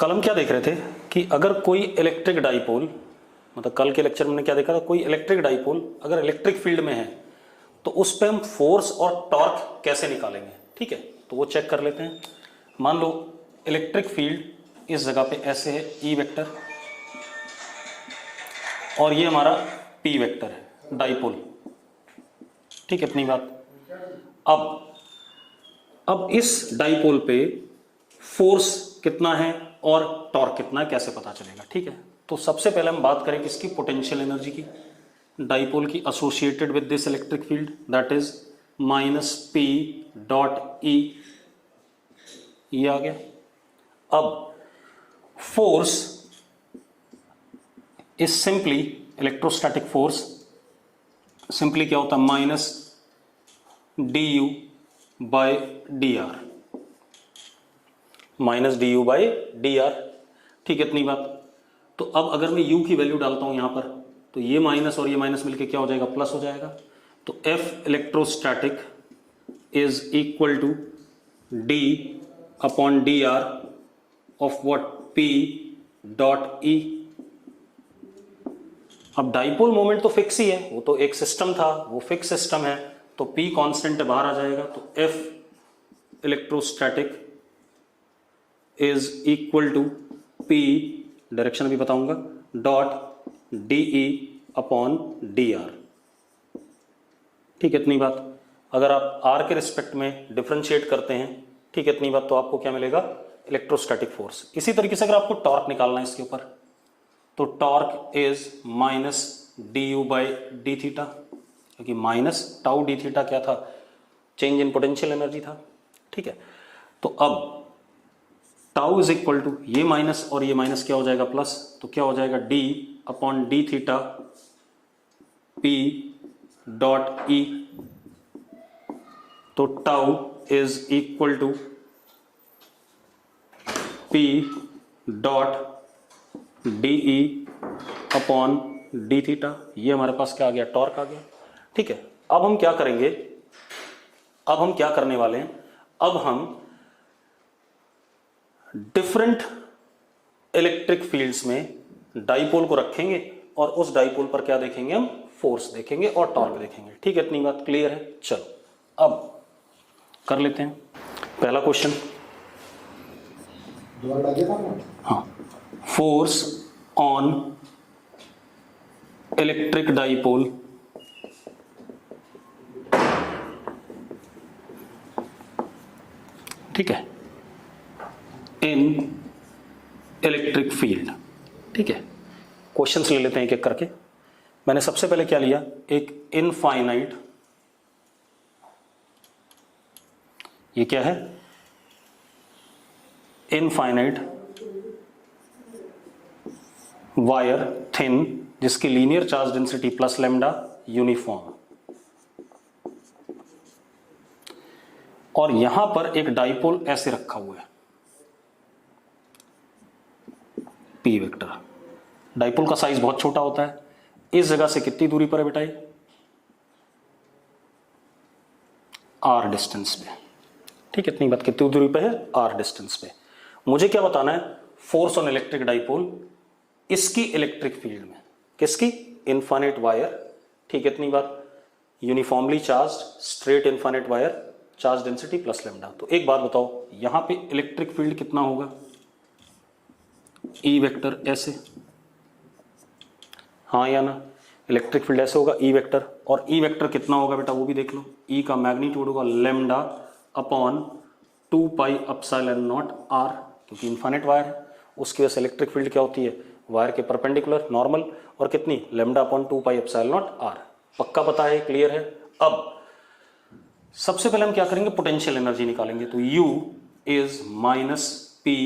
कल हम क्या देख रहे थे कि अगर कोई इलेक्ट्रिक डाइपोल, मतलब कल के लेक्चर में हमने क्या देखा था, कोई इलेक्ट्रिक डाइपोल अगर इलेक्ट्रिक फील्ड में है तो उस पर हम फोर्स और टॉर्क कैसे निकालेंगे। ठीक है, तो वो चेक कर लेते हैं। मान लो इलेक्ट्रिक फील्ड इस जगह पे ऐसे है ई वेक्टर, और ये हमारा पी वेक्टर है डाइपोल। ठीक है, इतनी बात। अब इस डाइपोल पे फोर्स कितना है और टॉर्क कितना है कैसे पता चलेगा। ठीक है, तो सबसे पहले हम बात करें किसकी, पोटेंशियल एनर्जी की, डाइपोल की associated with this electric field, that is minus P dot E. ये आ गया। अब force is simply electrostatic force, simply क्या होता है, minus d U by d r, minus d you by d r. ठीक है, इतनी बात। तो अब अगर मैं u की वैल्यू डालता हूं यहां पर, तो ये माइनस और ये माइनस मिलके क्या हो जाएगा, प्लस हो जाएगा। तो F electrostatic is equal to d upon D r of what, P dot E। अब डाइपोल मोमेंट तो फिक्स ही है, वो तो एक सिस्टम था, वो फिक्स सिस्टम है, तो P कांस्टेंट है, बाहर आ जाएगा। तो F electrostatic is equal to P, direction भी बताऊंगा, डॉट DE अपॉन DR। ठीक है, इतनी बात। अगर आप R के रिस्पेक्ट में डिफरेंशिएट करते हैं, ठीक है, इतनी बात, तो आपको क्या मिलेगा, इलेक्ट्रोस्टैटिक फोर्स। इसी तरीके से अगर आपको टॉर्क निकालना है इसके ऊपर, तो torque is minus d you by D theta, क्योंकि माइनस टाउ डी थीटा क्या था, चेंज इन पोटेंशियल एनर्जी था। ठीक है, तो अब टाउ इज इक्वल टू ये माइनस और ये माइनस क्या हो जाएगा, प्लस, तो क्या हो जाएगा, D upon D theta P dot E. तो tau is equal to P dot D E upon D theta. ये हमारे पास क्या आ गया, टॉर्क आ गया। ठीक है, अब हम क्या करेंगे, अब हम क्या करने वाले हैं, अब हम डिफरेंट इलेक्ट्रिक फील्ड्स में डाइपोल को रखेंगे और उस डाइपोल पर क्या देखेंगे, हम फोर्स देखेंगे और टॉर्क देखेंगे। ठीक है, इतनी बात क्लियर है। चलो अब कर लेते हैं पहला क्वेश्चन। हाँ, फोर्स ऑन इलेक्ट्रिक डाइपोल ठीक है इन इलेक्ट्रिक फील्ड। ठीक है, क्वेश्चंस ले लेते हैं एक एक करके। मैंने सबसे पहले क्या लिया, एक इनफाइनाइट, ये क्या है, इनफाइनाइट वायर थिन जिसकी linear charge density plus lambda uniform, और यहां पर एक डाइपोल ऐसे रखा हुआ है पी वेक्टर। डाइपोल का साइज बहुत छोटा होता है, इस जगह से कितनी दूरी पर है बेटा, आर डिस्टेंस पे। ठीक है, इतनी बात, कितनी दूरी पे है, आर डिस्टेंस पे। मुझे क्या बताना है, फोर्स ऑन इलेक्ट्रिक डाइपोल, इसकी इलेक्ट्रिक फील्ड में, किसकी, इनफाइनाइट वायर। ठीक है, इतनी बात, uniformly charge straight infinite wire, charge density plus lambda. तो एक बात बताओ, यहां पे इलेक्ट्रिक फील्ड कितना होगा, ई वेक्टर ऐसे, हाँ या ना, इलेक्ट्रिक फील्ड ऐसे होगा ई वेक्टर, और ई वेक्टर कितना होगा बेटा, वो भी देख लो, ई का मैग्नीट्यूड होगा lambda upon 2 pi epsilon naught r, क्योंकि इनफाइनाइट वायर है, उसकी वजह से इलेक्ट्रिक फील्ड क्या होती है, वायर के परपेंडिकुलर नॉर्मल, और कितनी, lambda upon 2 pi epsilon naught r. पक्का पता है, क्लियर है। अब सबसे पहले हम क्या करेंगे, पोटेंशियल एनर्जी निकालेंगे। तो U is minus P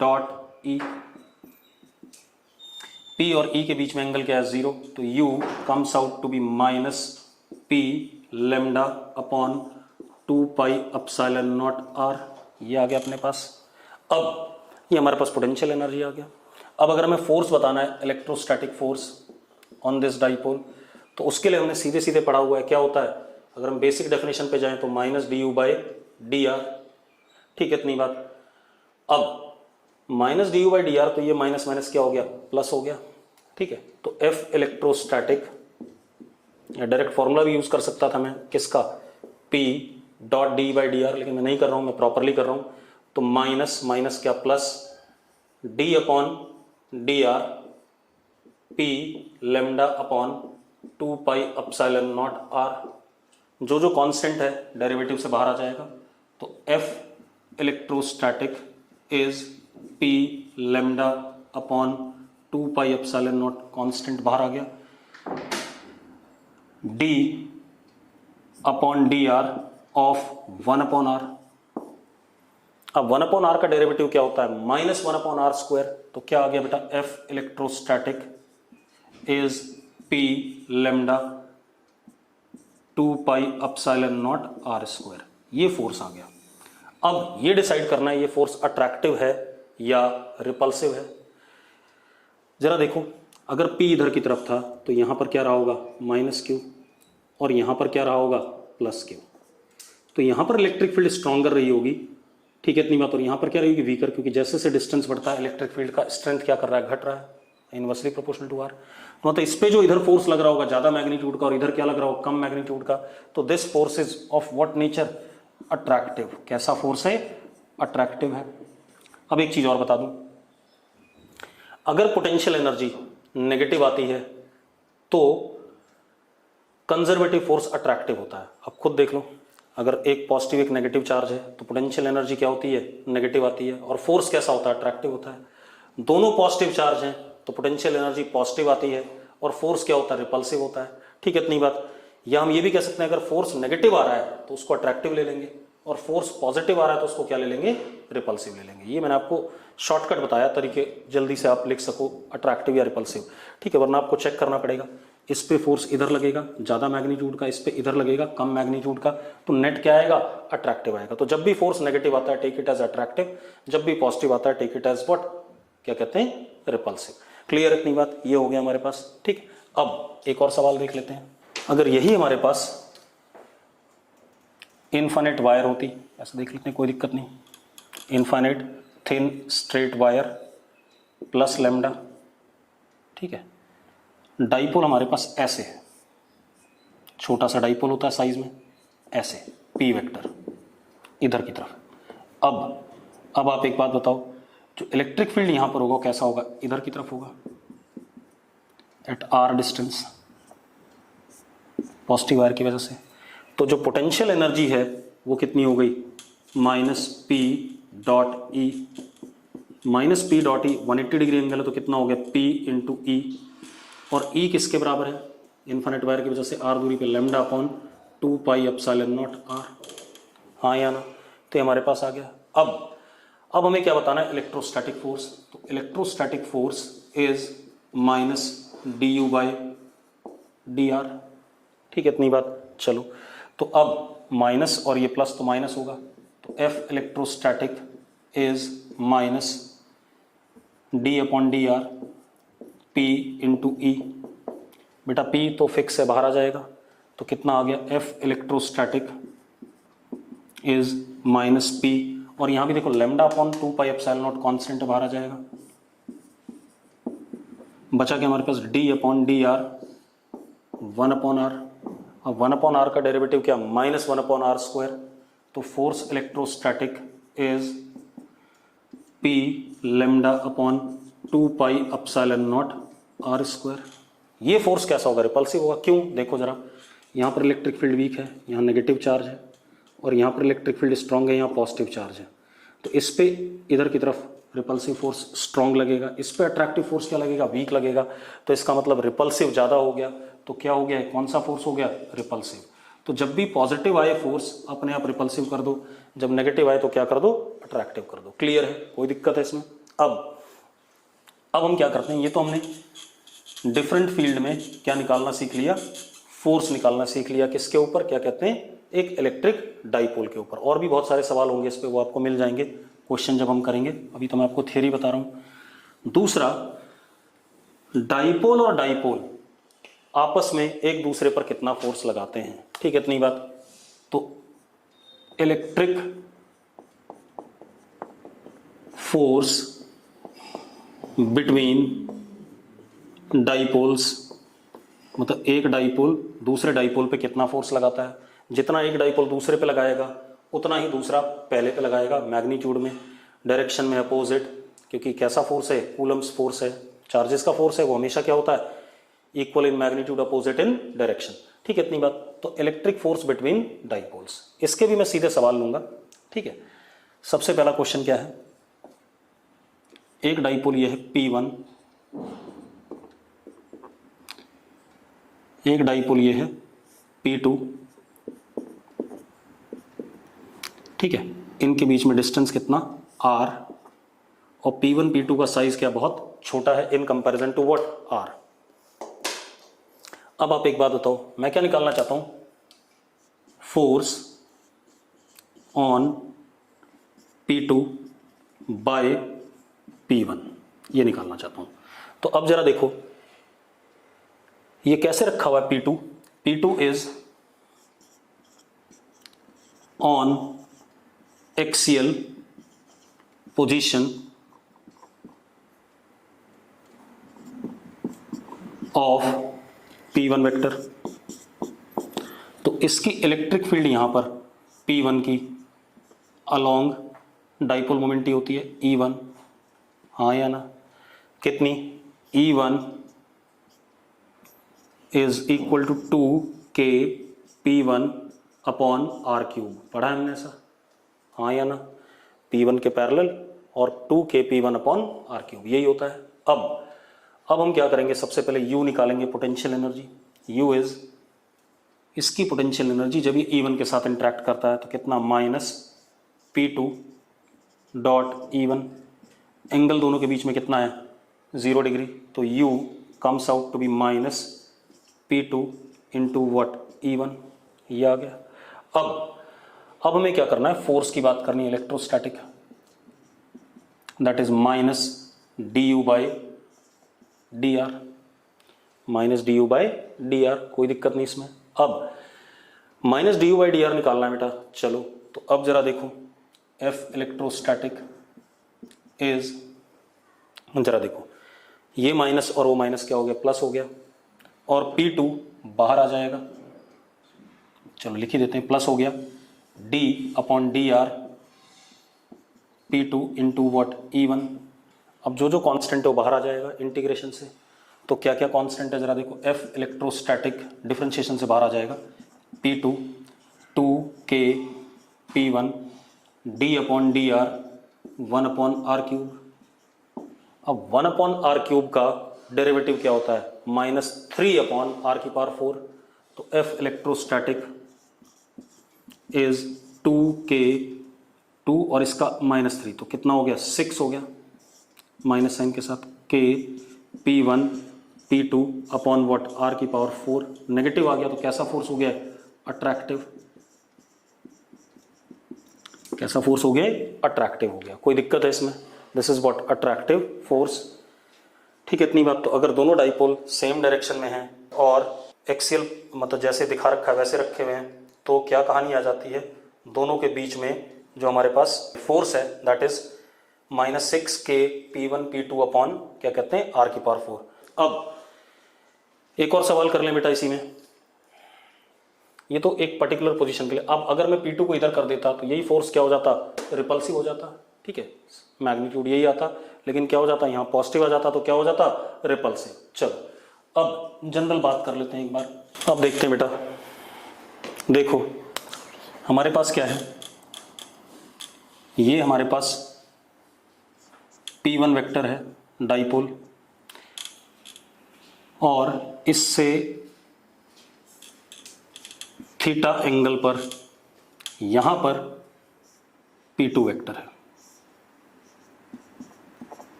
dot E, P और E के बीच में एंगल क्या है, 0, तो U comes out to be minus p lambda upon 2 pi epsilon naught r. ये आ गया अपने पास। अब ये हमारे पास पोटेंशियल एनर्जी आ गया। अब अगर हमें फोर्स बताना है, electrostatic force on this dipole, तो उसके लिए हमने सीधे सीधे पढ़ा हुआ है, क्या होता है, अगर हम बेसिक डेफिनेशन पे जाएं तो minus d you by d r. ठीक है, इतनी बात। अब minus d you by d are, तो ये माइनस माइनस क्या हो गया, प्लस हो गया, ठीक है। तो एफ इलेक्ट्रोस्टैटिक, डायरेक्ट फॉर्मूला भी यूज कर सकता था मैं, किसका, P dot D by d are, लेकिन मैं नहीं कर रहा हूं, मैं प्रॉपरली कर रहा हूं। तो माइनस माइनस क्या plus, d upon D R p lambda upon 2 pi epsilon naught r, जो जो कांस्टेंट है डेरिवेटिव से बाहर आ जाएगा। तो F electrostatic is P lambda upon 2 pi epsilon naught, constant बाहर आ गया, d upon D r of 1 upon are. अब 1 अपॉन आर का डेरिवेटिव क्या होता है, माइनस 1 अपॉन आर स्क्वायर। तो क्या आ गया बेटा, F electrostatic is P lambda 2 pi epsilon naught are square, ये फोर्स आ गया। अब ये डिसाइड करना है ये फोर्स अट्रैक्टिव है या रिपल्सिव है। जरा देखो, अगर P इधर की तरफ था तो यहां पर क्या रहा होगा, माइनस क्यू, और यहां पर क्या रहा होगा, प्लस क्यू। तो यहां पर इलेक्ट्रिक फील्ड स्ट्रॉन्गर रही होगी, ठीक है, इतनी बात। और यहां पर क्या रहेगी, वीकर, क्योंकि जैसे से डिस्टेंस बढ़ता है इलेक्ट्रिक फील्ड का स्ट्रेंथ क्या कर रहा है, घट रहा है, इनवर्सली प्रोपोर्शनल टू आर। तो मतलब इस पे जो इधर फोर्स लग रहा होगा ज्यादा मैग्नीट्यूड का, और इधर क्या लग रहा होगा, कम मैग्नीट्यूड का। तो this force is of what nature, attractive. कैसा फोर्स है, अट्रैक्टिव है। अब एक चीज और बता दूं, अगर पोटेंशियल एनर्जी नेगेटिव आती है तो कंजर्वेटिव फोर्स अट्रैक्टिव होता है। अब खुद देख लो, अगर एक पॉजिटिव एक नेगेटिव चार्ज है तो पोटेंशियल एनर्जी क्या होती है, नेगेटिव आती है, और फोर्स कैसा होता है, अट्रैक्टिव होता है। दोनों पॉजिटिव चार्ज हैं तो पोटेंशियल एनर्जी पॉजिटिव आती है और फोर्स क्या होता है, रिपल्सिव होता है, ठीक है, इतनी बात। या हम ये भी कह सकते हैं, अगर फोर्स नेगेटिव आ रहा है तो उसको अट्रैक्टिव ले लेंगे, और फोर्स पॉजिटिव आ रहा है तो उसको क्या ले लेंगे, रिपल्सिव ले लेंगे। ये मैंने आपको शॉर्टकट बताया, तरीके जल्दी से आप लिख सको अट्रैक्टिव या रिपल्सिव, ठीक है, वरना आपको चेक करना पड़ेगा। इस पे फोर्स इधर लगेगा ज्यादा मैग्नीट्यूड का, इस पे इधर लगेगा कम मैग्नीट्यूड का, तो नेट क्या आएगा, अट्रैक्टिव आएगा। तो जब भी फोर्स नेगेटिव आता है टेक इट एज अट्रैक्टिव, जब भी पॉजिटिव आता है टेक इट एज व्हाट, क्या कहते हैं, रिपल्सिव। क्लियर इतनी बात, ये हो गया हमारे पास, ठीक। अब एक और सवाल देख लेते हैं। अगर यही हमारे पास इनफाइनाइट वायर होती, ऐसे देख लेते हैं, कोई दिक्कत नहीं, infinite thin straight wire plus lambda, ठीक है। डाइपोल हमारे पास ऐसे है, छोटा सा डाइपोल होता है साइज में, ऐसे पी वेक्टर इधर की तरफ। अब आप एक बात बताओ, जो इलेक्ट्रिक फील्ड यहां पर होगा कैसा होगा, इधर की तरफ होगा, at r distance, positive wire की वजह से। तो जो पोटेंशियल एनर्जी है वो कितनी हो गई, माइनस पी डॉट ई, माइनस पी डॉट ई 180 डिग्री एंगल है तो कितना हो गया, पी इंटू ई, और ई किसके बराबर है, इन्फिनिट वायर की वजह से आर दूरी पे lambda upon 2 pi epsilon naught r, हाँ या ना। तो हमारे पास आ गया। अब हमें क्या बताना है, इलेक्ट्रोस्टैटिक फोर्स। तो electrostatic force is minus d you by d r, ठीक है, इतनी बात। चलो, तो अब माइनस और ये प्लस तो माइनस होगा, तो F electrostatic is minus D upon D R P into E. बेटा पी तो फिक्स है, बाहर आ जाएगा, तो कितना आ गया, F electrostatic is minus P, और यहां भी देखो lambda upon 2 pi epsilon naught constant बाहर आ जाएगा। बचा क्या हमारे पास, D upon D R 1 upon are. अब 1 अपॉन आर का डेरिवेटिव क्या, माइनस 1 अपॉन आर स्क्वायर। तो force electrostatic is P lambda upon 2 pi epsilon naught are square. ये फोर्स कैसा होगा, रिपल्सिव होगा। क्यों, देखो जरा, यहाँ पर इलेक्ट्रिक फील्ड वीक है, यहाँ नेगेटिव चार्ज है, और यहाँ पर इलेक्ट्रिक फील्ड स्ट्रांग है, यहाँ पॉजिटिव चार्ज है। तो इस पे इधर की तरफ रिपल्सिव फोर्स स्ट्रांग लगेगा, इस पे अट्रैक्टिव फोर्स क्या लगेगा, वीक लगेगा। तो इसका मतलब रिपल्सिव ज़्यादा हो गया, तो क्या हो गया, कौन सा फोर्स हो गया, रिपल्सिव। तो जब भी पॉजिटिव आए फोर्स अपने आप रिपल्सिव कर दो, जब नेगेटिव आए तो क्या कर दो, अट्रैक्टिव कर दो। क्लियर है, कोई दिक्कत है इसमें। अब हम क्या करते हैं, ये तो हमने डिफरेंट फील्ड में क्या निकालना सीख लिया, फोर्स निकालना सीख लिया। किसके ऊपर, क्या कहते हैं, एक इलेक्ट्रिक डाइपोल के ऊपर। और भी बहुत सारे सवाल होंगे इस पे, वो आपको मिल जाएंगे क्वेश्चन जब हम करेंगे। अभी तो मैं आपको थियरी बता रहा हूं। दूसरा, डाइपोल और डाइपोल आपस में एक दूसरे पर कितना फोर्स लगाते हैं, ठीक है, इतनी बात। तो इलेक्ट्रिक फोर्स बिटवीन डाइपोल्स, मतलब एक डाइपोल दूसरे डाइपोल पे कितना फोर्स लगाता है, जितना एक डाइपोल दूसरे पे लगाएगा उतना ही दूसरा पहले पे लगाएगा, मैग्नीट्यूड में, डायरेक्शन में अपोजिट, क्योंकि कैसा फोर्स है, कूलम्स फोर्स है, चार्जेस का फोर्स है, वो हमेशा क्या होता है, equal in magnitude opposite in direction. ठीक है, इतनी बात। तो इलेक्ट्रिक फोर्स बिटवीन डाइपोल्स, इसके भी मैं सीधे सवाल लूंगा। ठीक है, सबसे पहला क्वेश्चन क्या है, एक डाइपोल ये है P1, एक डाइपोल ये है P2। ठीक है, इनके बीच में डिस्टेंस कितना r, और P1 P2 का साइज क्या बहुत छोटा है in comparison to what r। अब आप एक बात बताओ, मैं क्या निकालना चाहता हूं, force on P2 bye P1, ये निकालना चाहता हूं। तो अब जरा देखो ये कैसे रखा हुआ है P2, P2 is on axial position of P1 vector. तो इसकी इलेक्ट्रिक फील्ड यहां पर P1 की अलोंग डाइपोल मोमेंट होती है E1, हाँ या ना, कितनी, E1 is equal to 2K P1 upon R cube, पढ़ा है हमने ऐसा, हाँ या ना, P1 के पैरेलल और 2K P1 upon R cube, यही होता है। अब हम क्या करेंगे, सबसे पहले U निकालेंगे, पोटेंशियल एनर्जी। U इज, इसकी पोटेंशियल एनर्जी जब ये E1 के साथ इंटरेक्ट करता है तो कितना, minus P2 dot E1, angle दोनों के बीच में कितना है, 0 डिग्री, तो U comes out to be minus P2 into what E1, ये आ गया। अब हमें क्या करना है, फोर्स की बात करनी है, electrostatic, that is minus du by dr, minus du by dr, कोई दिक्कत नहीं इसमें। अब माइनस du बाई dr निकालना है बेटा, चलो तो अब जरा देखो, F इलेक्ट्रोस्टैटिक इज, जरा देखो ये माइनस और वो माइनस क्या हो गया, प्लस हो गया, और P2 बाहर आ जाएगा, चलो लिख ही देते हैं, प्लस हो गया, d upon dr P2 into what E1। अब जो जो कांस्टेंट है वो बाहर आ जाएगा इंटीग्रेशन से, तो क्या क्या कांस्टेंट है जरा देखो, F इलेक्ट्रोस्टैटिक डिफरेंशिएशन से बाहर आ जाएगा, P2 2K P1 d upon dr 1 upon r cube. अब 1 अपॉन r क्यूब का डेरिवेटिव क्या होता है, माइनस 3 अपॉन r की पावर 4, तो F इलेक्ट्रोस्टैटिक इज 2K 2 और इसका माइनस 3, तो कितना हो गया, 6 हो गया, माइनस साइन के साथ, K P1 P2 upon what R की पावर 4, नेगेटिव आ गया तो कैसा फोर्स हो गया, अट्रैक्टिव, कैसा फोर्स हो गया, अट्रैक्टिव हो गया, कोई दिक्कत है इसमें, this is what attractive force. ठीक है, इतनी बात। तो अगर दोनों डाइपोल सेम डायरेक्शन में हैं और एक्सियल मतलब जैसे दिखा रखा है वैसे रखे हुए हैं, तो क्या कहानी आ जाती है, दोनों के बीच में जो हमारे पास फोर्स है that is minus 6K P1 P2 upon क्या कहते हैं R की पावर 4। अब एक और सवाल कर लें बेटा इसी में, ये तो एक पर्टिकुलर पोजीशन के लिए। अब अगर मैं P2 को इधर कर देता तो यही फोर्स क्या हो जाता, रिपल्सिव हो जाता, ठीक है, मैग्नीट्यूड यही आता, लेकिन क्या हो जाता, यहाँ पॉजिटिव आ जाता तो क्या हो जाता, रिपल्सिव। चलो अब जनरल बात कर लेते हैं एक बार। अब देखते हैं बेटा, देखो हमारे पास क्या है, ये हमारे पास P1 वेक्टर है डाइपोल, और इससे थीटा एंगल पर यहां पर P2 वेक्टर है,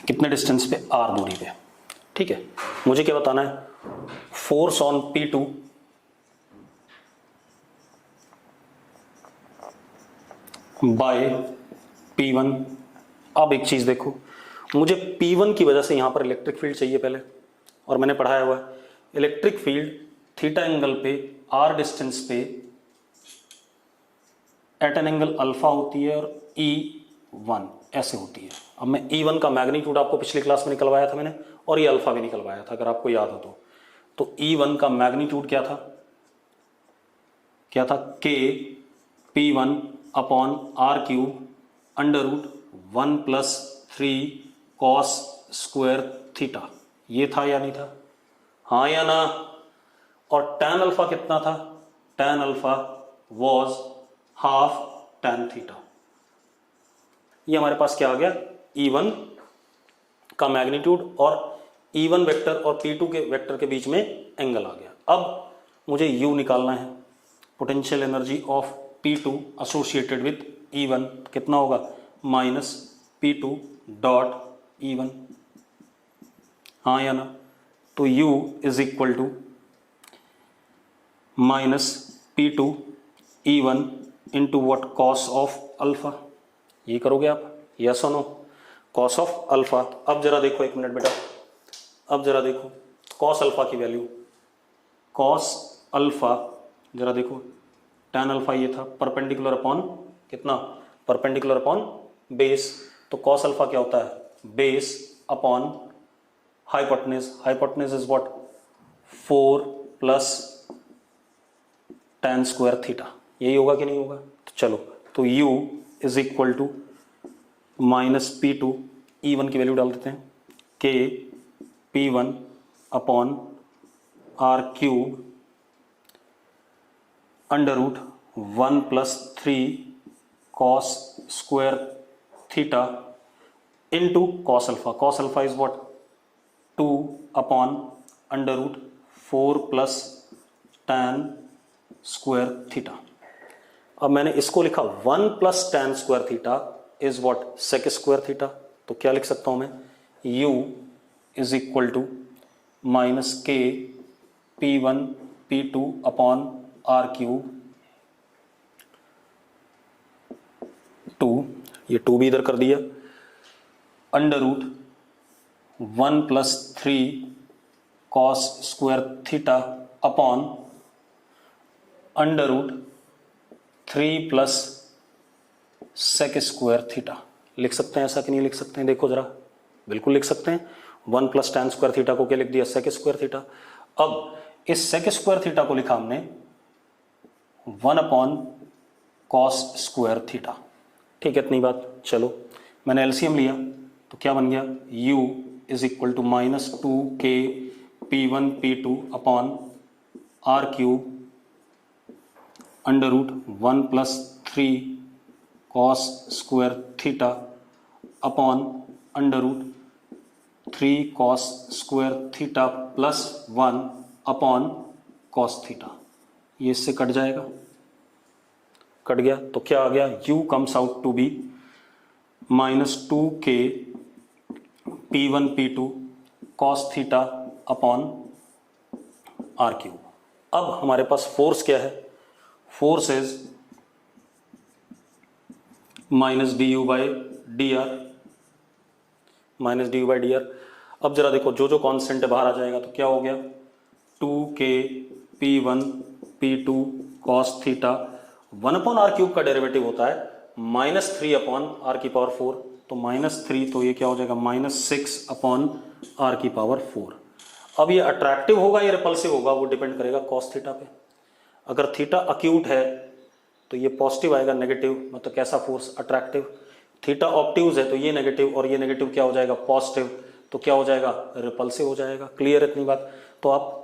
कितने डिस्टेंस पे, R दूरी पे। ठीक है, मुझे क्या बताना है, force on P2 bye P1। अब एक चीज देखो, मुझे P1 की वजह से यहां पर इलेक्ट्रिक फील्ड चाहिए पहले, और मैंने पढ़ाया हुआ है इलेक्ट्रिक फील्ड थीटा एंगल पे R डिस्टेंस पे एट एन एंगल अल्फा होती है और E1, ऐसे होती है। अब मैं E1 का मैग्नीट्यूड आपको पिछली क्लास में निकलवाया था मैंने, और ये अल्फा भी निकलवाया था अगर आपको याद हो तो E1 का मैग्नीट्यूड क्या था, K P1 upon r cube under root 1 plus 3 cos square theta. ये था या नहीं था, हाँ या ना। और tan अल्फा कितना था, tan alpha was half tan theta. ये हमारे पास क्या आ गया, E1 का मैग्नीट्यूड और E1 वेक्टर और P2 के वेक्टर के बीच में एंगल आ गया। अब मुझे U निकालना है, potential energy of P2 associated with E1 कितना होगा, माइनस P2 डॉट E1, हाँ या ना। तो U is equal to minus P2 E1 into what, cos of alpha. ये करोगे आप, यस और नो, कॉस ऑफ अल्फा। अब जरा देखो एक मिनट बेटा, अब जरा देखो कॉस अल्फा की वैल्यू, कॉस अल्फा जरा देखो, tan अल्फा ये था परपेंडिकुलर अपॉन कितना, परपेंडिकुलर अपॉन बेस। तो कॉस अल्फा क्या होता है, base upon hypotenuse, hypotenuse is what 4 plus tan square theta. यही होगा कि नहीं होगा, तो चलो, तो u is equal to minus P2 E1 की वैल्यू डाल देते हैं, K P1 upon r cube under root 1 plus 3 cos square theta into cos alpha. Cos alpha is what 2 upon under root 4 plus tan square theta. अब मैंने इसको लिखा 1 plus tan square theta is what sec square theta. तो क्या लिख सकता हूं मैं, u is equal to minus K P1 P2 upon r cube 2, ये 2 भी इधर कर दिया, under root 1 plus 3 cos square theta upon under root 3 plus सेक स्क्वायर थीटा। लिख सकते हैं ऐसा कि नहीं लिख सकते हैं, देखो जरा, बिल्कुल लिख सकते हैं। 1 प्लस tan स्क्वायर थीटा को क्या लिख दिया, सेक स्क्वायर थीटा। अब इस सेक स्क्वायर थीटा को लिखा हमने 1 अपॉन कॉस स्क्वायर थीटा, ठीक है, इतनी बात। चलो मैंने एलसीएम लिया तो क्या बन गया, u is equal to minus 2K P1 P2 upon r cube under root 1 plus 3 cos square theta upon under root 3 cos square theta plus 1 upon cos theta. ये इससे कट जाएगा, कट गया, तो क्या आ गया, u comes out to be minus 2K P1 P2 cos theta upon r cube. अब हमारे पास फोर्स क्या है, force is minus d you by d r, minus d you by d r. अब जरा देखो जो जो कांस्टेंट है बाहर आ जाएगा, तो क्या हो गया 2K P1 P2 cos theta, 1 upon r cube का डेरिवेटिव होता है माइनस 3 अपॉन आर की पावर 4, तो माइनस 3, तो ये क्या हो जाएगा माइनस 6 अपॉन आर की पावर 4। अब ये अट्रैक्टिव होगा या रिपल्सिव होगा, वो डिपेंड करेगा कॉस थीटा पे। अगर थीटा अक्यूट है तो ये पॉजिटिव आएगा, नेगेटिव मतलब कैसा फोर्स, अट्रैक्टिव। थीटा ऑब्ट्यूज है तो ये नेगेटिव और ये नेगेटिव क्या हो जाएगा, पॉजिटिव, तो क्या हो जाएगा, रिपल्सिव हो जाएगा। क्लियर इतनी बात। तो आप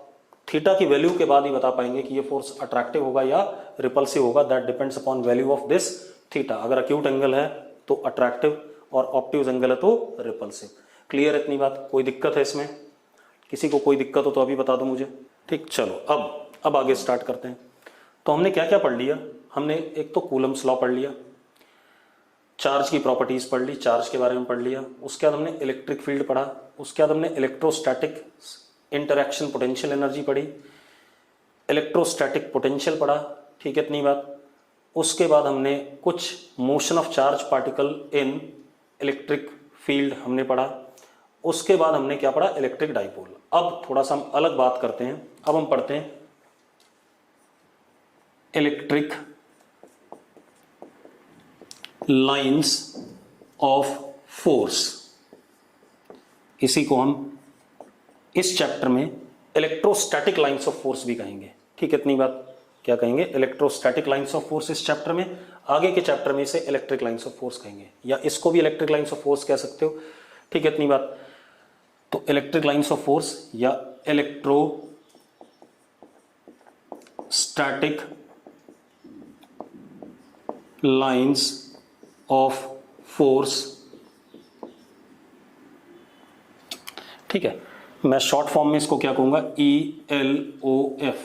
थीटा की वैल्यू के बाद ही बता पाएंगे कि ये फोर्स अट्रैक्टिव होगा या रिपल्सिव होगा, that depends upon value of this theta. अगर अक्यूट एंगल है तो अट्रैक्टिव और ऑब्ट्यूज एंगल है तो रिपल्सिव। क्लियर इतनी बात, कोई दिक्कत है इसमें, किसी को कोई दिक्कत हो तो अभी बता दो मुझे, ठीक। चलो अब आगे स्टार्ट करते हैं। तो हमने क्या क्या पढ़ लिया, हमने एक तो कूलम्स लॉ पढ़ लिया, चार्ज की प्रॉपर्टीज पढ़ ली, चार्ज के बारे में पढ़ लिया, उसके बाद हमने इलेक्ट्रिक फील्ड पढ़ा, उसके बाद हमने इलेक्ट्रोस्टैटिक इंटरैक्शन पोटेंशियल एनर्जी पढ़ी, इलेक्ट्रोस्टैटिक पोटेंशियल पढ़ा, ठीक है इतनी बात। उसके बाद हमने कुछ motion of charge particle in electric field हमने पढ़ा। उसके बाद हमने क्या पढ़ा, इलेक्ट्रिक डाइपोल। अब थोड़ा सा हम अलग बात करते हैं, अब हम पढ़ते हैं इलेक्ट्रिक लाइंस ऑफ फोर्स, इसी को हम इस चैप्टर में इलेक्ट्रोस्टैटिक लाइंस ऑफ फोर्स भी कहेंगे। ठीक है, इतनी बात। क्या कहेंगे? इलेक्ट्रोस्टैटिक लाइंस ऑफ फोर्स इस चैप्टर में, आगे के चैप्टर में इसे इलेक्ट्रिक लाइंस ऑफ फोर्स कहेंगे, या इसको भी इलेक्ट्रिक लाइंस ऑफ फोर्स कह सकते हो। ठीक है, इतनी बात। तो इलेक्ट्रिक लाइंस ऑफ फोर्स या इलेक्ट्रोस्टैटिक लाइंस ऑफ फोर्स, ठीक है, मैं शॉर्ट फॉर्म में इसको क्या कहूंगा? ELOF,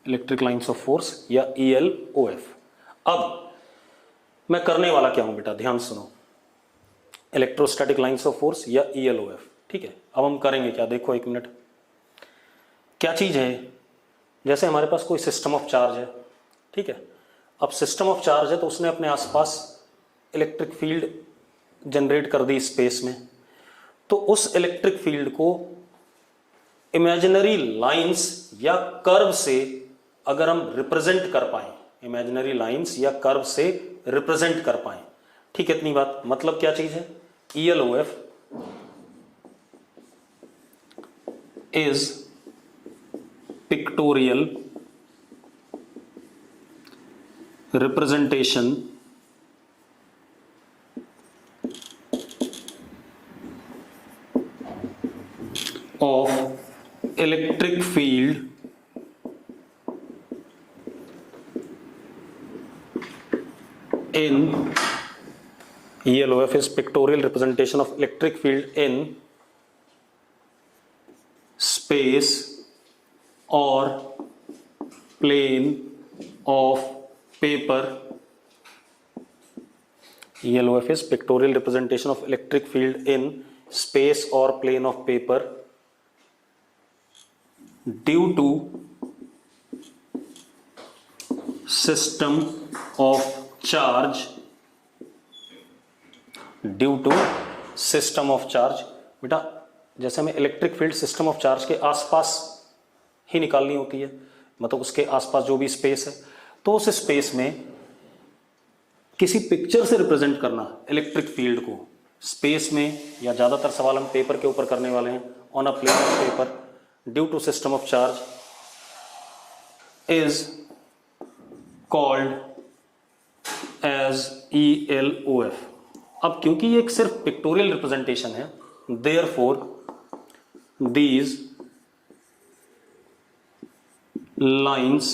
electric lines of force या ELOF। अब मैं करने वाला क्या हूं बेटा, ध्यान सुनो। इलेक्ट्रोस्टैटिक लाइंस ऑफ फोर्स या ELOF, ठीक है। अब हम करेंगे क्या, देखो एक मिनट। क्या चीज है? जैसे हमारे पास कोई सिस्टम ऑफ चार्ज है, ठीक है। अब सिस्टम ऑफ चार्ज है तो उसने अपने आसपास इलेक्ट्रिक फील्ड जनरेट कर दी स्पेस में, तो उस इलेक्ट्रिक फील्ड को इमेजिनरी लाइंस या कर्व से अगर हम रिप्रेजेंट कर पाए, इमेजिनरी लाइंस या कर्व से रिप्रेजेंट कर पाए, ठीक है, इतनी बात। मतलब क्या चीज है? ELOF is pictorial representation of electric field in ELOF is pictorial representation of electric field in space or plane of paper. ELOF is pictorial representation of electric field in space or plane of paper due to system of charge, due to system of charge। बेटा जैसे हमें electric field system of charge के आसपास ही निकालनी होती है, मतलब उसके आसपास जो भी स्पेस है, तो उस स्पेस में किसी पिक्चर से रिप्रेजेंट करना इलेक्ट्रिक फील्ड को स्पेस में, या ज्यादातर सवाल हम पेपर के ऊपर करने वाले हैं, on a plane of paper due to system of charge is called as ELOF। अब क्योंकि ये एक सिर्फ पिक्टोरियल रिप्रेजेंटेशन है, देयरफॉर दीज लाइंस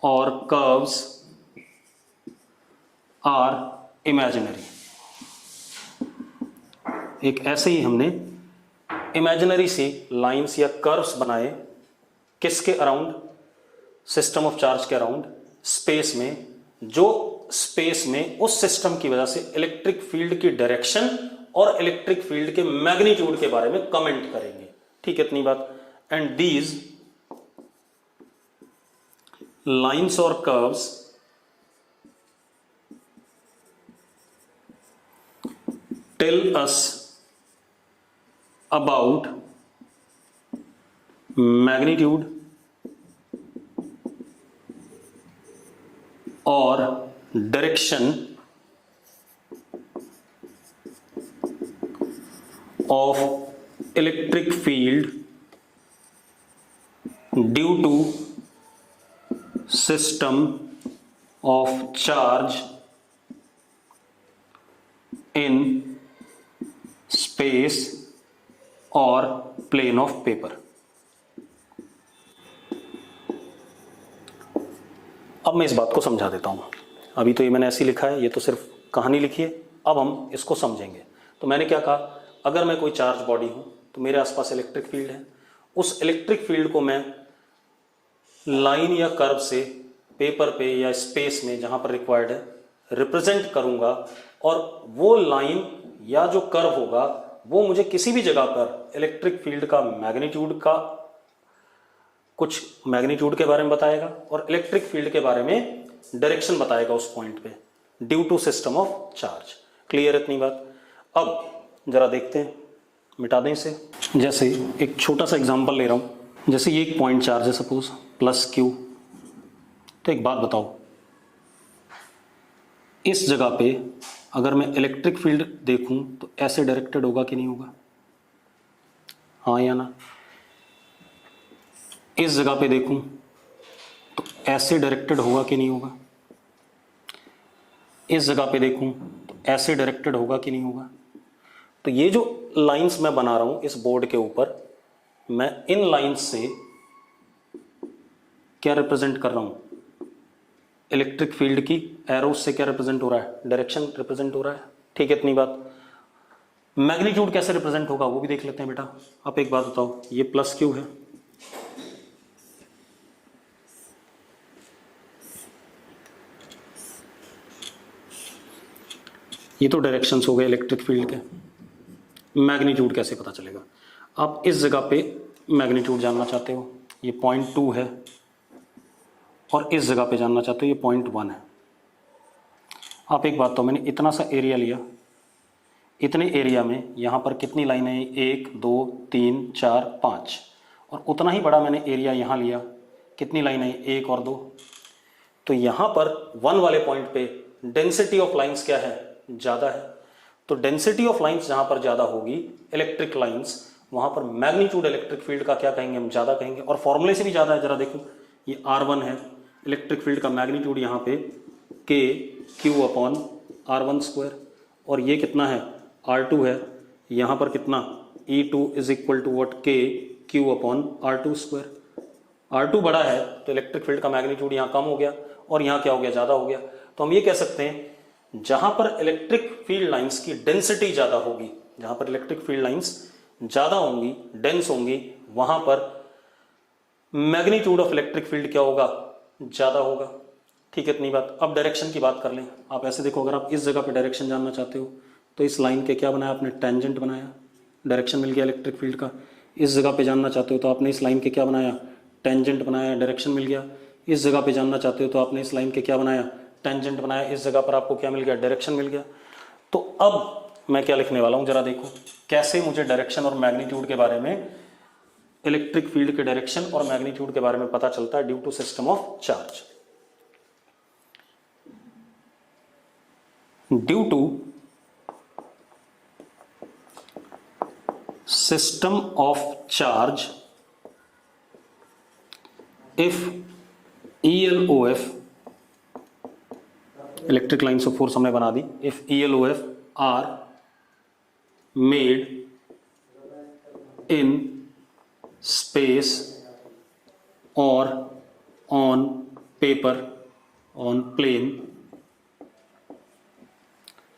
और कर्व्स आर इमेजिनरी। एक ऐसे ही हमने इमेजिनरी से लाइंस या कर्व्स बनाए, किसके अराउंड? सिस्टम ऑफ चार्ज के अराउंड, स्पेस में, जो स्पेस में उस सिस्टम की वजह से इलेक्ट्रिक फील्ड की डायरेक्शन और इलेक्ट्रिक फील्ड के मैग्नीट्यूड के बारे में कमेंट करेंगे। ठीक है, इतनी बात। एंड दीज लाइंस और curves tell us about magnitude or direction of electric field due to system of charge in space और प्लेन ऑफ पेपर। अब मैं इस बात को समझा देता हूं। अभी तो ये मैंने ऐसे लिखा है, ये तो सिर्फ कहानी लिखी है, अब हम इसको समझेंगे। तो मैंने क्या कहा, अगर मैं कोई चार्ज बॉडी हूं तो मेरे आसपास इलेक्ट्रिक फील्ड है, उस इलेक्ट्रिक फील्ड को मैं लाइन या कर्व से पेपर पे या स्पेस में जहां पर रिक्वायर्ड है रिप्रेजेंट करूंगा, और वो लाइन या जो कर्व होगा वो मुझे किसी भी जगह पर इलेक्ट्रिक फील्ड का कुछ मैग्नीट्यूड के बारे में बताएगा और इलेक्ट्रिक फील्ड के बारे में डायरेक्शन बताएगा उस पॉइंट पे, due to system of charge. Clear इतनी बात? अब जरा देखते हैं, मिटा दें इसे। जैसे एक छोटा सा एग्जांपल ले रहा हूं, जैसे ये एक पॉइंट चार्ज है सपोज +Q। तो एक बात बताओ, इस जगह पे अगर मैं इलेक्ट्रिक फील्ड देखूं तो ऐसे डायरेक्टेड होगा कि नहीं होगा, हाँ या ना। इस जगह पे देखूं तो ऐसे डायरेक्टेड होगा कि नहीं होगा, इस जगह पे देखूं तो ऐसे डायरेक्टेड होगा कि नहीं होगा। तो ये जो लाइंस मैं बना रहा हूं इस बोर्ड के ऊपर, मैं इन लाइंस से क्या रिप्रेजेंट कर रहा हूं, इलेक्ट्रिक फील्ड की एरोस से क्या रिप्रेजेंट हो रहा है, डायरेक्शन रिप्रेजेंट हो रहा है। ठीक है, इतनी बात। मैग्नीट्यूड कैसे रिप्रेजेंट होगा वो भी देख लेते हैं बेटा। आप एक बात बताओ, ये प्लस क्यू है, ये तो डायरेक्शंस हो गए इलेक्ट्रिक फील्ड के। मैग्नीट्यूड कैसे पता चलेगा, आप इस जगह पे मैग्नीट्यूड जानना चाहते हो, ये 0.2 है, और इस जगह पे जानना चाहते हो ये 0.1 है। आप एक बात तो, मैंने इतना सा एरिया लिया, इतने एरिया में यहाँ पर कितनी लाइनें हैं, 1 2 3 4 5, और उतना ही बड़ा मैंने एरिया यहाँ लिया, कितनी लाइनें हैं, 1 और 2। तो यहाँ पर 1 वाले पॉइंट पे डेंसिटी ऑफ लाइंस क्या है, ज़्यादा है। तो डेंसिटी ऑफ लाइंस जहाँ पर ज़्यादा होगी इलेक्ट्रिक लाइंस, वहाँ पर मैग्नीट्यूड इलेक्ट्रिक फील्ड का क्या कहेंगे हम, ज़्यादा कहेंगे। और फॉर्मूले से भी ज़्यादा है, जरा देखो, ये R1 है, इलेक्ट्रिक फील्ड का मैग्नीट्यूड यहाँ पे K Q upon R1 square, और ये कितना है R2 है, यहाँ पर कितना E2 is equal to what K Q upon R2 square. R2 बड़ा है तो इलेक्ट्रिक फील्ड का मैग्नीट्यूड यहाँ कम हो गया, और यहाँ क्या हो गया, ज़्यादा हो गया। तो हम ये कह सकते हैं जहाँ पर इलेक्ट्रिक फील्ड लाइंस की डेंसिटी ज़्यादा होगी, जहाँ पर इलेक्ट्रिक फील्ड लाइंस ज़्यादा होंगी, डेंस होंगी, वहाँ पर मैग्नीट्यूड ऑफ इलेक्ट्रिक फील्ड क्या होगा, ज़्यादा होगा। ठीक है, इतनी बात। अब डायरेक्शन की बात कर लें। आप ऐसे देखो, अगर आप इस जगह पे डायरेक्शन जानना चाहते हो तो इस लाइन के क्या बनाया आपने, टेंजेंट बनाया, डायरेक्शन मिल गया इलेक्ट्रिक फील्ड का। इस जगह पे जानना चाहते हो तो आपने इस लाइन के क्या बनाया, टेंजेंट बनाया, डायरेक्शन मिल गया। इस जगह पे जानना चाहते हो तो आपने इस लाइन के क्या बनाया, टेंजेंट बनाया, इस जगह पर आपको क्या मिल गया, डायरेक्शन मिल गया। तो अब मैं क्या लिखने वाला हूं, जरा देखो कैसे मुझे डायरेक्शन और मैग्नीट्यूड के बारे में, इलेक्ट्रिक फील्ड के डायरेक्शन और मैग्नीट्यूड के बारे में पता चलता है due to system of charge. Due to system of charge, if ELOF, electric lines of force हमने बना दी, if ELOF are made in space और ऑन पेपर, ऑन प्लेन,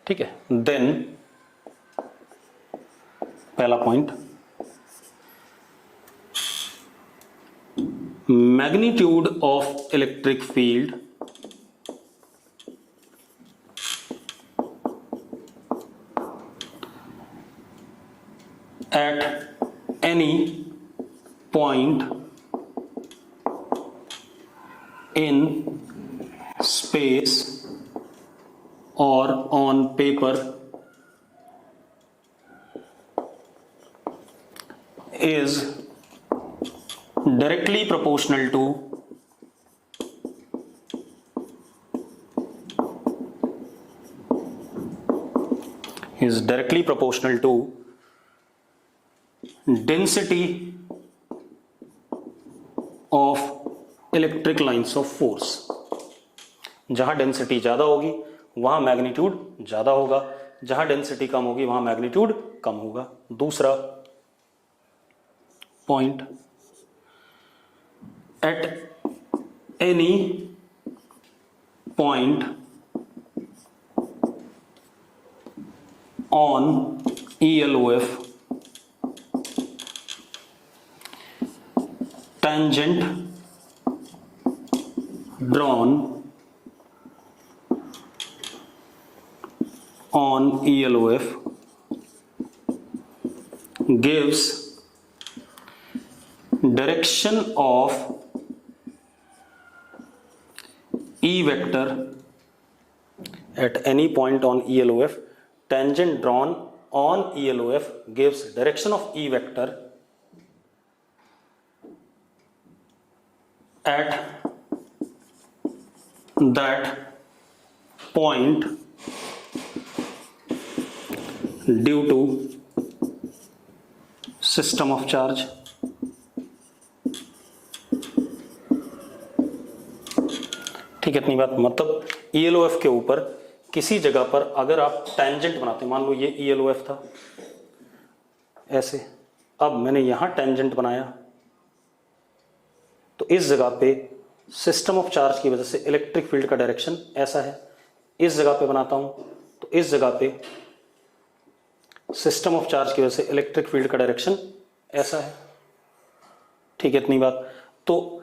ठीक है, देन पहला point, magnitude of electric field at any point in space or on paper is directly proportional to density of electric lines of force। जहां density ज्यादा होगी वहां magnitude ज्यादा होगा, जहां डेंसिटी कम होगी वहां मैग्नीट्यूड कम होगा। दूसरा point, at any point on ELOF tangent drawn on ELOF gives direction of E vector at any point on ELOF, tangent drawn on ELOF gives direction of E vector at that point due to system of charge. ठीक है, इतनी बात। मतलब ELOF के ऊपर किसी जगह पर अगर आप टेंजेंट बनाते हैं, मान लो ये ELOF था ऐसे, अब मैंने यहां टेंजेंट बनाया, तो इस जगह पे सिस्टम ऑफ चार्ज की वजह से इलेक्ट्रिक फील्ड का डायरेक्शन ऐसा है। इस जगह पे बनाता हूं तो इस जगह पे सिस्टम ऑफ चार्ज की वजह से इलेक्ट्रिक फील्ड का डायरेक्शन ऐसा है। ठीक है, इतनी बात। तो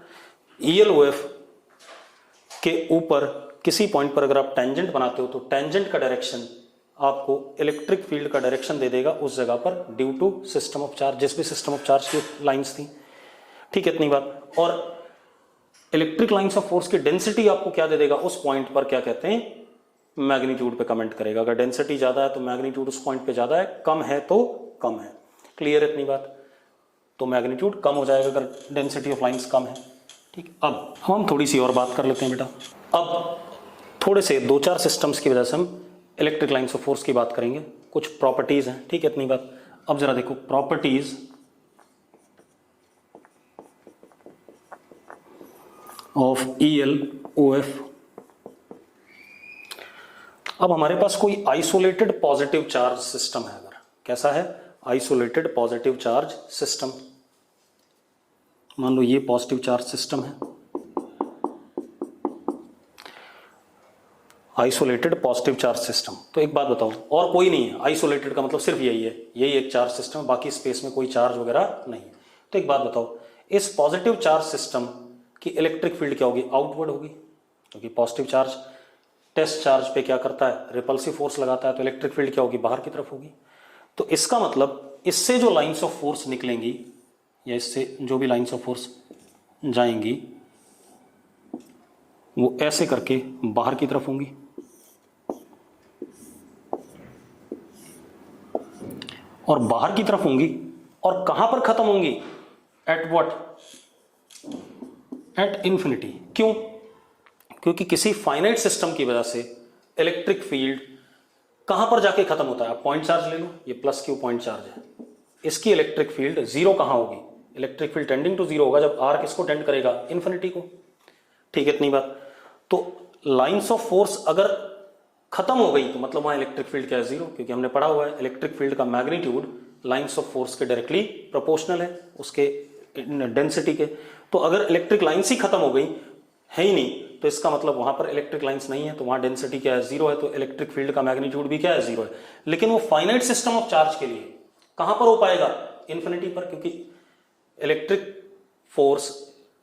ELOF के ऊपर किसी पॉइंट पर अगर आप टेंजेंट बनाते हो तो टेंजेंट का डायरेक्शन आपको इलेक्ट्रिक फील्ड का डायरेक्शन दे देगा उस जगह पर, due to system of charge, जिस भी सिस्टम ऑफ चार्ज की लाइंस थी। ठीक है, इतनी बात। और इलेक्ट्रिक लाइंस ऑफ फोर्स की डेंसिटी आपको क्या दे देगा उस पॉइंट पर, क्या कहते हैं, मैग्नीट्यूड पे कमेंट करेगा। अगर डेंसिटी ज्यादा है तो मैग्नीट्यूड उस पॉइंट पे ज्यादा है, कम है तो कम है। क्लियर, इतनी बात। तो मैग्नीट्यूड कम हो जाएगा अगर डेंसिटी ऑफ लाइंस कम है। ठीक, अब हम थोड़ी सी और बात कर लेते हैं बेटा। अब थोड़े से 2-4 सिस्टम्स की वजह से हम इलेक्ट्रिक लाइंस ऑफ फोर्स की बात करेंगे, कुछ प्रॉपर्टीज हैं। ठीक है, इतनी बात। अब जरा देखो प्रॉपर्टीज ऑफ ELOF। अब हमारे पास कोई आइसोलेटेड पॉजिटिव चार्ज सिस्टम है, अगर कैसा है, आइसोलेटेड पॉजिटिव चार्ज सिस्टम, मान लो ये पॉजिटिव चार्ज सिस्टम है, आइसोलेटेड पॉजिटिव चार्ज सिस्टम। तो एक बात बताओ, और कोई नहीं है, आइसोलेटेड का मतलब सिर्फ यही है, यही एक चार्ज सिस्टम है, बाकी स्पेस में कोई चार्ज वगैरह नहीं है। तो एक बात बताओ, इस पॉजिटिव चार्ज सिस्टम की इलेक्ट्रिक फील्ड क्या होगी, आउटवर्ड होगी, क्योंकि पॉजिटिव चार्ज टेस्ट चार्ज पे क्या करता है, रिपल्सिव फोर्स लगाता है, तो इलेक्ट्रिक फील्ड क्या होगी, बाहर की तरफ होगी। तो इसका मतलब इससे जो लाइंस ऑफ फोर्स निकलेंगी, या इससे जो भी लाइंस ऑफ फोर्स जाएंगी, वो ऐसे करके बाहर की तरफ होंगी, और बाहर की तरफ होंगी, और कहां पर खत्म होंगी, एट व्हाट, एट इंफिनिटी। क्यों? क्योंकि किसी फाइनाइट सिस्टम की वजह से इलेक्ट्रिक फील्ड कहां पर जाके खत्म होता है। आप पॉइंट चार्ज ले लो, ये प्लस क्यू पॉइंट चार्ज है, इसकी इलेक्ट्रिक फील्ड जीरो कहां होगी, electric field tending to zero होगा जब आर किसको टेंड करेगा, इंफिनिटी को। ठीक है, इतनी बात। तो लाइंस ऑफ फोर्स अगर खत्म हो गई तो मतलब वहां इलेक्ट्रिक फील्ड क्या है, जीरो, क्योंकि हमने पढ़ा हुआ है इलेक्ट्रिक फील्ड का मैग्नीट्यूड लाइंस ऑफ फोर्स के डायरेक्टली प्रोपोर्शनल है उसके डेंसिटी के। तो अगर इलेक्ट्रिक लाइंस ही खत्म हो गई, है ही नहीं, तो इसका मतलब वहां पर इलेक्ट्रिक लाइंस नहीं है, तो वहां डेंसिटी क्या है, जीरो है, तो इलेक्ट्रिक फील्ड का मैग्नीट्यूड भी क्या है, जीरो है। लेकिन वो फाइनाइट सिस्टम ऑफ चार्ज के लिए कहां पर हो पाएगा, इन्फिनिटी पर, क्योंकि electric force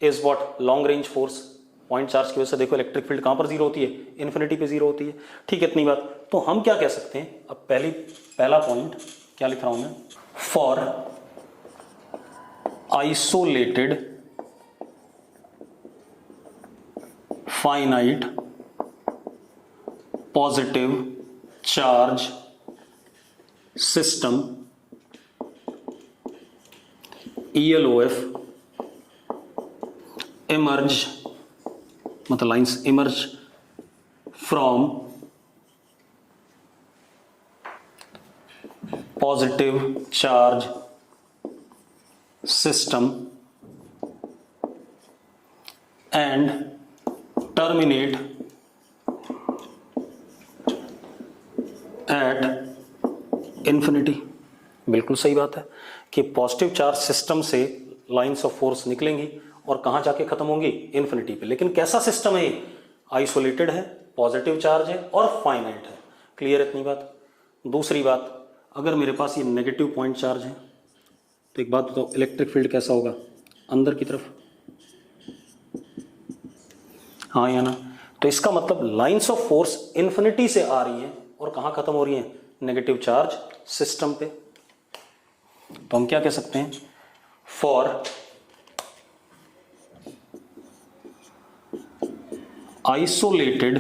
is what, long range force. Point charge की वजह से देखो इलेक्ट्रिक फील्ड कहां पर जीरो होती है, इन्फिनिटी पे जीरो होती है। ठीक है, इतनी बात। तो हम क्या कह सकते हैं, अब पहला पॉइंट क्या लिख रहा हूं मैं, for isolated finite positive charge system ELOF emerge, मतलब lines emerge from positive charge system and terminate at infinity। बिल्कुल सही बात है कि पॉजिटिव चार्ज सिस्टम से लाइंस ऑफ फोर्स निकलेंगी और कहां जाके खत्म होंगी, इन्फिनिटी पे। लेकिन कैसा सिस्टम है ये, आइसोलेटेड है, पॉजिटिव चार्ज है और फाइनाइट है। क्लियर, इतनी बात। दूसरी बात, अगर मेरे पास ये नेगेटिव पॉइंट चार्ज है तो एक बात बताओ, इलेक्ट्रिक फील्ड कैसा होगा, अंदर की तरफ, हाँ या ना। तो इसका मतलब लाइंस ऑफ फोर्स इन्फिनिटी से आ रही है और कहां खत्म हो रही है, नेगेटिव चार्ज सिस्टम पे। तो हम क्या कह सकते हैं, for isolated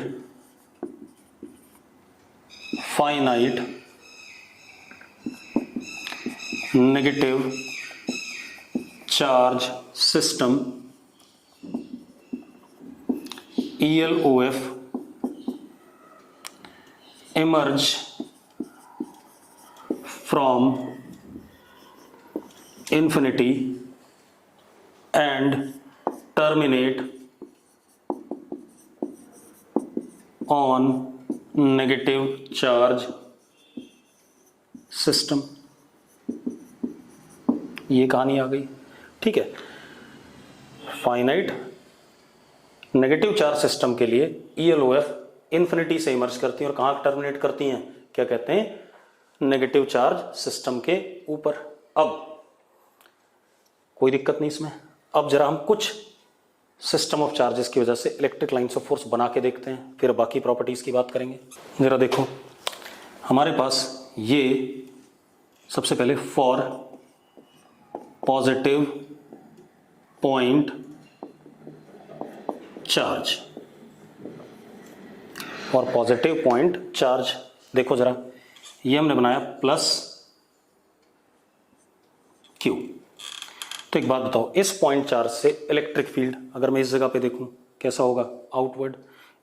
finite negative charge system ELOF emerge from infinity and terminate on negative charge system। ये कहानी आ गई। ठीक है, फाइनाइट नेगेटिव चार्ज सिस्टम के लिए ELOF इन्फिनिटी से इमर्ज करती हैं और कहां टर्मिनेट करती हैं, क्या कहते हैं, नेगेटिव चार्ज सिस्टम के ऊपर। अब कोई दिक्कत नहीं इसमें। अब जरा हम कुछ सिस्टम ऑफ चार्जेस की वजह से इलेक्ट्रिक लाइंस ऑफ फोर्स बना के देखते हैं, फिर बाकी प्रॉपर्टीज की बात करेंगे। जरा देखो, हमारे पास ये सबसे पहले for positive point charge, for positive point charge, देखो जरा, ये हमने बनाया प्लस क्यू। तो एक बात बताओ, इस पॉइंट चार्ज से इलेक्ट्रिक फील्ड अगर मैं इस जगह पे देखूं कैसा होगा, आउटवर्ड।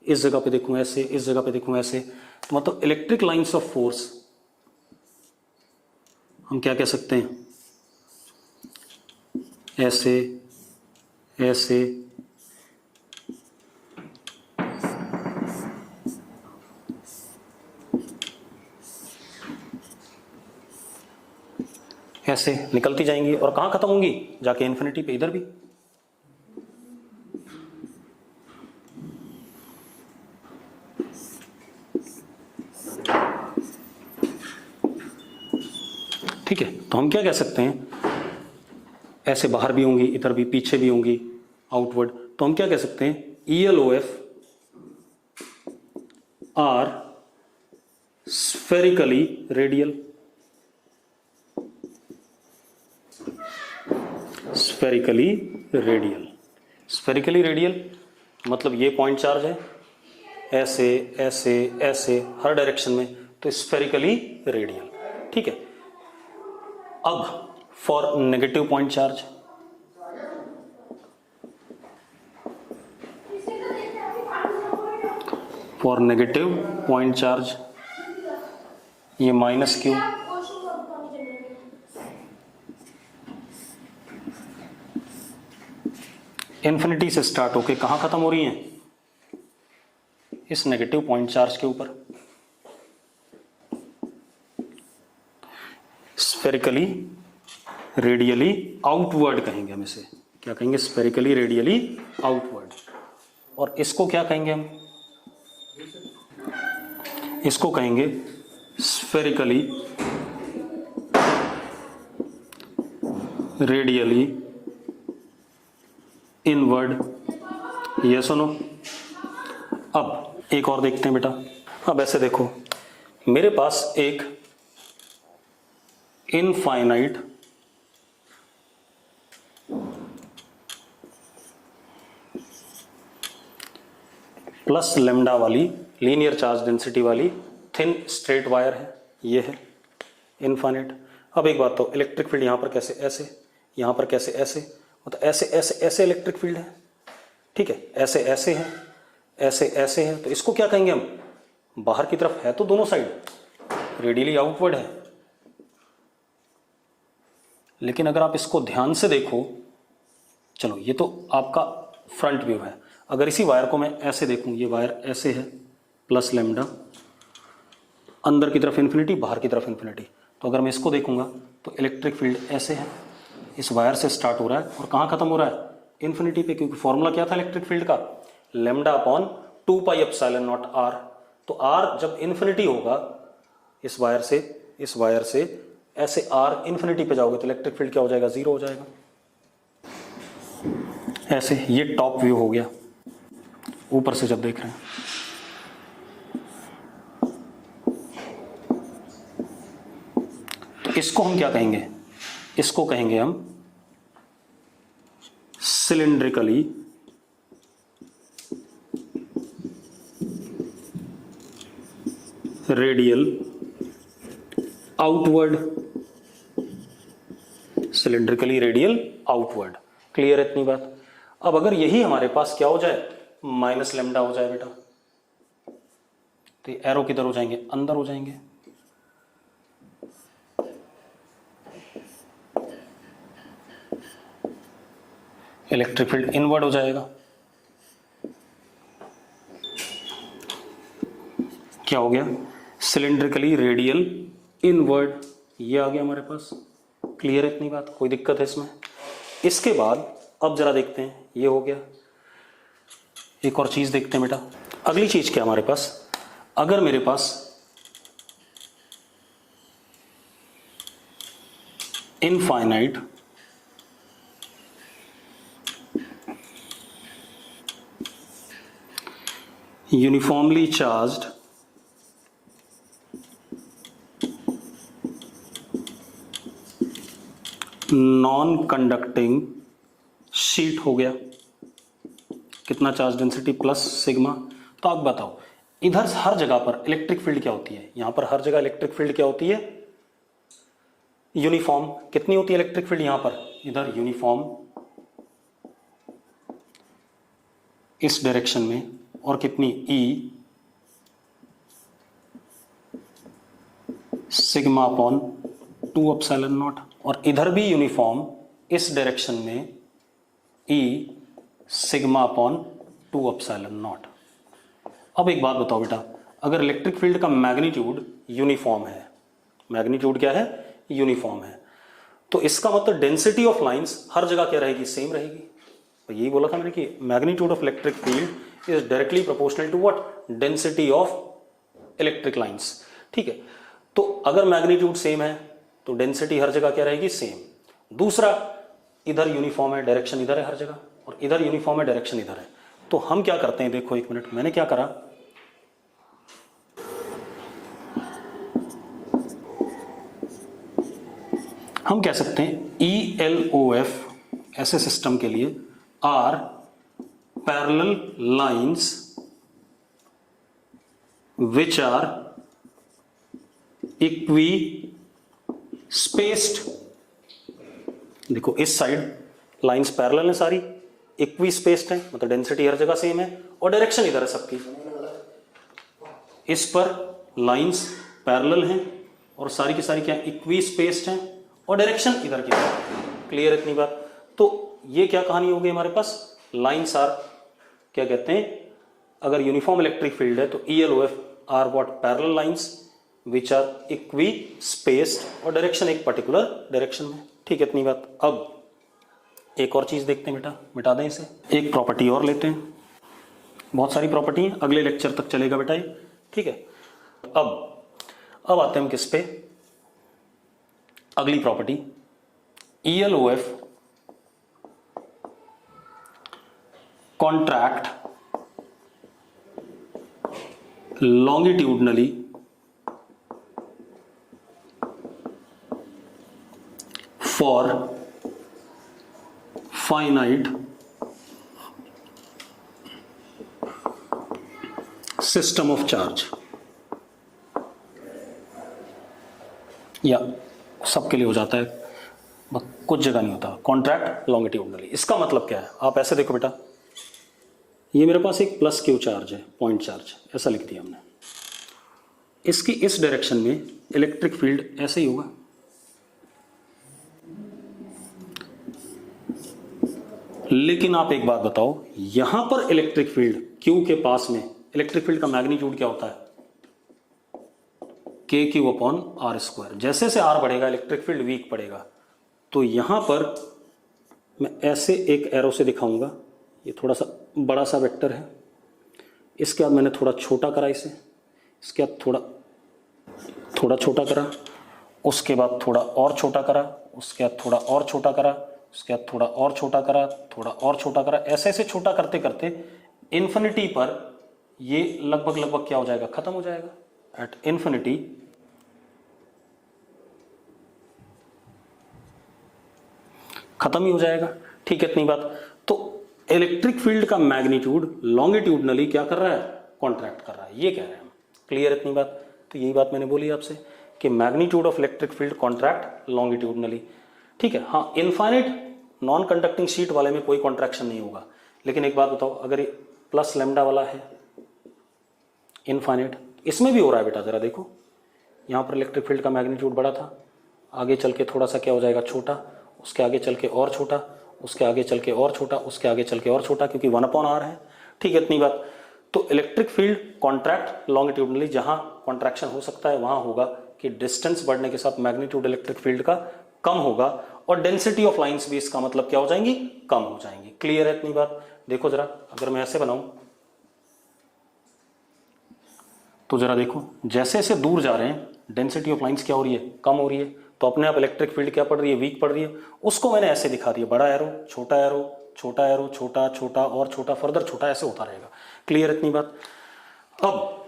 इस जगह पे देखूं ऐसे, इस जगह पे देखूं ऐसे, तो मतलब इलेक्ट्रिक लाइंस ऑफ फोर्स हम क्या कह सकते हैं, ऐसे ऐसे ऐसे निकलती जाएंगी और कहां खत्म होंगी, जाके इन्फिनिटी पे, इधर भी। ठीक है, तो हम क्या कह सकते हैं, ऐसे बाहर भी होंगी, इधर भी, पीछे भी होंगी, आउटवर्ड। तो हम क्या कह सकते हैं, ELOF are spherically radial, spherically radial. Spherically radial मतलब ये पॉइंट चार्ज है, ऐसे ऐसे ऐसे हर डायरेक्शन में, तो स्फेरिकली रेडियल। ठीक है, अब for negative point charge, for negative point charge ये माइनस क्यू, इन्फिनिटी से स्टार्ट होके कहां खत्म हो रही हैं, इस नेगेटिव पॉइंट चार्ज के ऊपर। स्फेरिकली रेडियली आउटवर्ड कहेंगे हम इसे, क्या कहेंगे, स्फेरिकली रेडियली आउटवर्ड। और इसको क्या कहेंगे हम, इसको कहेंगे स्फेरिकली रेडियली इनवर्ड। ये सुनो, अब एक और देखते हैं बेटा। अब ऐसे देखो, मेरे पास एक इनफाइनाइट प्लस लेमडा वाली लीनियर चार्ज डेंसिटी वाली थिन स्ट्रेट वायर है, ये है इनफाइनाइट। अब एक बात तो, इलेक्ट्रिक फील्ड यहां पर कैसे ऐसे, यहां पर कैसे ऐसे, मतलब ऐसे ऐसे ऐसे इलेक्ट्रिक फील्ड है। ठीक है, ऐसे ऐसे है, ऐसे ऐसे है, तो इसको क्या कहेंगे हम, बाहर की तरफ है तो दोनों साइड, रेडियली आउटवर्ड है। लेकिन अगर आप इसको ध्यान से देखो, चलो ये तो आपका फ्रंट व्यू है, अगर इसी वायर को मैं ऐसे देखूं, ये वायर ऐसे है प्लस लेमडा, अंदर की तरफ इन्फिनिटी, बाहर की तरफ इन्फिनिटी, तो अगर मैं इसको देखूंगा तो इलेक्ट्रिक फील्ड ऐसे है, इस वायर से स्टार्ट हो रहा है और कहां खत्म हो रहा है, इन्फिनिटी पे, क्योंकि फॉर्मूला क्या था इलेक्ट्रिक फील्ड का, lambda upon 2 pi epsilon naught r. तो आर जब इन्फिनिटी होगा इस वायर से ऐसे आर इन्फिनिटी पे जाओगे तो इलेक्ट्रिक फील्ड क्या हो जाएगा, 0 हो जाएगा। ऐसे ये टॉप व्यू हो गया, ऊपर से जब देख रहे हैं। तो इसको हम क्या कहेंगे, इसको कहेंगे हम cylindrically radial outward, cylindrically radial outward. Clear है इतनी बात। अब अगर यही हमारे पास क्या हो जाए, माइनस लेमडा हो जाए बेटा, तो एरो किधर हो जाएंगे, अंदर हो जाएंगे। इलेक्ट्रिक फील्ड इनवर्ड हो जाएगा। क्या हो गया? सिलिंड्रिकली रेडियल इनवर्ड, ये आ गया हमारे पास। क्लियर है इतनी बात? कोई दिक्कत है इसमें? इसके बाद अब जरा देखते हैं, ये हो गया। एक और चीज देखते हैं बेटा। अगली चीज क्या हमारे पास? अगर मेरे पास infinite uniformly charged non conducting sheet हो गया, कितना चार्ज डेंसिटी प्लस सिग्मा। तो आप बताओ इधर हर जगह पर इलेक्ट्रिक फील्ड क्या होती है? यहां पर हर जगह इलेक्ट्रिक फील्ड क्या होती है? यूनिफॉर्म। कितनी होती है इलेक्ट्रिक फील्ड यहां पर? इधर यूनिफॉर्म इस डायरेक्शन में, और कितनी? ई सिग्मा अपॉन 2 एप्सिलॉन नॉट। और इधर भी यूनिफॉर्म इस डायरेक्शन में, ई सिग्मा अपॉन 2 एप्सिलॉन नॉट। अब एक बात बताओ बेटा, अगर इलेक्ट्रिक फील्ड का मैग्नीट्यूड यूनिफॉर्म है, मैग्नीट्यूड क्या है? यूनिफॉर्म है, तो इसका मतलब डेंसिटी ऑफ लाइंस हर जगह क्या रहेगी? सेम रहेगी। तो यही बोला था मैंने कि magnitude of electric field is directly proportional to what? Density of electric lines. ठीक है, तो अगर मैग्नीट्यूड सेम है तो डेंसिटी हर जगह क्या रहेगी? सेम। दूसरा, इधर यूनिफॉर्म है, डायरेक्शन इधर है हर जगह, और इधर यूनिफॉर्म है, डायरेक्शन इधर है। तो हम क्या करते हैं, देखो एक मिनट, मैंने क्या करा, हम कह सकते हैं ELOF ऐसे सिस्टम के लिए are parallel lines which are equispaced. देखो इस साइड लाइंस पैरेलल है सारी, इक्वी स्पेस्ड है, मतलब डेंसिटी हर जगह सेम है, और डायरेक्शन इधर है सबकी। इस पर लाइंस पैरेलल हैं और सारी की सारी क्या? इक्वी स्पेस्ड हैं, और डायरेक्शन इधर की तरफ। क्लियर इतनी बात? तो ये क्या कहानी हो गई हमारे पास? लाइंस आर क्या कहते हैं, अगर यूनिफॉर्म इलेक्ट्रिक फील्ड है तो ELOF are what? Parallel lines which are equispaced, और डायरेक्शन एक पर्टिकुलर डायरेक्शन में। ठीक है इतनी बात? अब एक और चीज देखते हैं बेटा, मिटा दें इसे। एक प्रॉपर्टी और लेते हैं, बहुत सारी प्रॉपर्टी हैं, अगले लेक्चर तक चलेगा बेटा ये। ठीक है, अब आते हैं हम किस पे? अगली property, ELOF contract longitudinally for finite system of charge, या सबके लिए हो जाता है, कुछ जगह नहीं होता। कॉन्ट्रैक्ट लॉन्गिट्यूडनली, इसका मतलब क्या है? आप ऐसे देखो बेटा, ये मेरे पास एक प्लस क्यू चार्ज है, पॉइंट चार्ज, ऐसा लिख दिया हमने। इसकी इस डायरेक्शन में इलेक्ट्रिक फील्ड ऐसे ही होगा, लेकिन आप एक बात बताओ, यहां पर इलेक्ट्रिक फील्ड क्यू के पास में इलेक्ट्रिक फील्ड का मैग्नीट्यूड क्या होता है? के क्यू अपॉन आर स्क्वायर। जैसे जैसे आर बढ़ेगा इलेक्ट्रिक फील्ड वीक पड़ेगा। तो यहां पर मैं ऐसे एक एरो से दिखाऊंगा, ये थोड़ा सा बड़ा सा वेक्टर है, इसके बाद मैंने थोड़ा छोटा करा इसे, इसके बाद थोड़ा छोटा करा, उसके बाद थोड़ा और छोटा करा, उसके बाद थोड़ा और छोटा करा, उसके बाद थोड़ा और छोटा करा, थोड़ा और छोटा करा, ऐसे ऐसे छोटा करते करते इन्फिनिटी पर ये लगभग क्या हो जाएगा? खत्म हो जाएगा। एट इन्फिनिटी खत्म ही हो जाएगा। ठीक है इतनी बात? तो इलेक्ट्रिक फील्ड का मैग्नीट्यूड लॉन्गिट्यूडनली क्या कर रहा है? कॉन्ट्रैक्ट कर रहा है, ये कह रहे हैं हम। क्लियर इतनी बात? तो यही बात मैंने बोली आपसे कि magnitude of electric field contract longitudinally. ठीक है, हाँ इनफाइनाइट नॉन कंडक्टिंग शीट वाले में कोई कॉन्ट्रैक्शन नहीं होगा। लेकिन एक बात बताओ, अगर ये प्लस लैम्डा वाला है इनफाइनाइट, इसमें भी हो रहा है बेटा, जरा देखो, यहाँ पर इलेक्ट्रिक फील्ड का मैग्नीट्यूड बड़ा था, आगे चल के थोड़ा सा क्या हो जाएगा? छोटा, उसके आगे चल के और छोटा, उसके आगे चल के और छोटा, उसके आगे चल के और छोटा, क्योंकि 1/r है। ठीक है, इतनी बात। तो इलेक्ट्रिक फील्ड कॉन्ट्रैक्ट लॉन्गिट्यूडनली, जहां कॉन्ट्रैक्शन हो सकता है वहां होगा कि डिस्टेंस बढ़ने के साथ मैग्नीट्यूड इलेक्ट्रिक फील्ड का कम होगा, और डेंसिटी ऑफ लाइंस भी इसका मतलब क्या हो जाएंगी, कम हो जाएंगी। क्लियर है इतनी बात? देखो जरा, अगर मैं ऐसे बनाऊं तो जरा देखो, जैसे जैसे दूर जा रहे हैं डेंसिटी ऑफ लाइंस क्या हो रही है, कम हो रही है, तो अपने आप इलेक्ट्रिक फील्ड क्या पड़ रही है, वीक पड़ रही है। उसको मैंने ऐसे दिखा दिया, बड़ा एरो, छोटा एरो, छोटा एरो, छोटा छोटा और छोटा, फर्दर छोटा, ऐसे होता रहेगा। क्लियर इतनी बात? अब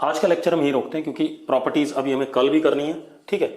आज का लेक्चर हम यही रोकते हैं, क्योंकि प्रॉपर्टीज अभी हमें कल भी करनी है। ठीक है,